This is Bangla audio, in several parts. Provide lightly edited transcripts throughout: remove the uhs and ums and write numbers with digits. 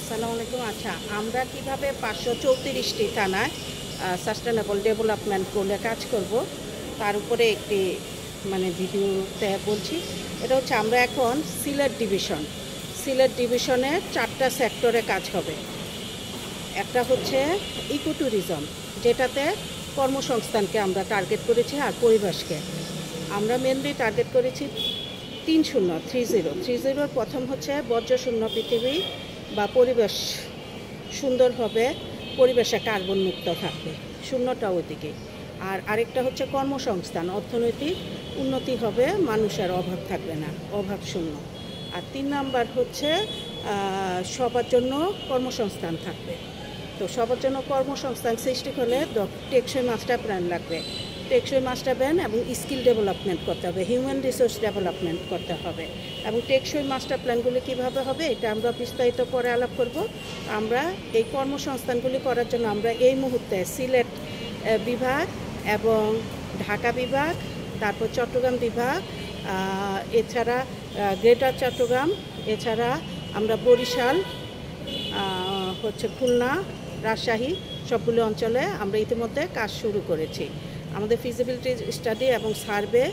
আসসালামু আলাইকুম। আচ্ছা, আমরা কিভাবে 534টি থানায় সাস্টেনেবল ডেভেলপমেন্ট গোলে কাজ করব তার উপরে একটি ভিডিওতে বলছি। এটা হচ্ছে আমরা এখন সিলেট ডিভিশনের 4টা সেক্টরে কাজ হবে। একটা হচ্ছে ইকো ট্যুরিজম, যেটাতে কর্মসংস্থানকে আমরা টার্গেট করেছি, আর পরিবেশকে আমরা মেনলি টার্গেট করেছি 30 প্রথম হচ্ছে বর্জ্যশূন্য পৃথিবী বা পরিবেশ সুন্দর হবে, পরিবেশে কার্বন মুক্ত থাকবে, শূন্যটা ওইদিকে। আর আরেকটা হচ্ছে কর্মসংস্থান, অর্থনৈতিক উন্নতি হবে, মানুষের অভাব থাকবে না, অভাব শূন্য। আর 3 নাম্বার হচ্ছে সবার জন্য কর্মসংস্থান থাকবে। তো সবার জন্য কর্মসংস্থান সৃষ্টি হলে টেকসই মাস্টার প্ল্যান লাগবে। টেকসই মাস্টার প্ল্যান এবং স্কিল ডেভেলপমেন্ট করতে হবে, হিউম্যান রিসোর্স ডেভেলপমেন্ট করতে হবে। এবং টেকসই মাস্টার প্ল্যানগুলি কীভাবে হবে এটা আমরা বিস্তারিত পরে আলাপ করব। আমরা এই কর্মসংস্থানগুলি করার জন্য আমরা এই মুহূর্তে সিলেট বিভাগ এবং ঢাকা বিভাগ, তারপর চট্টগ্রাম বিভাগ, এছাড়া গ্রেটার চট্টগ্রাম, এছাড়া আমরা বরিশাল, হচ্ছে খুলনা, রাজশাহী, সবগুলো অঞ্চলে আমরা ইতিমধ্যে কাজ শুরু করেছি। আমাদের ফিজিবিলিটি স্টাডি এবং সার্ভে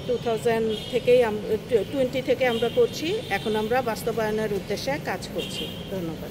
2020 থেকে আমরা করছি। এখন আমরা বাস্তবায়নের উদ্দেশ্যে কাজ করছি। ধন্যবাদ।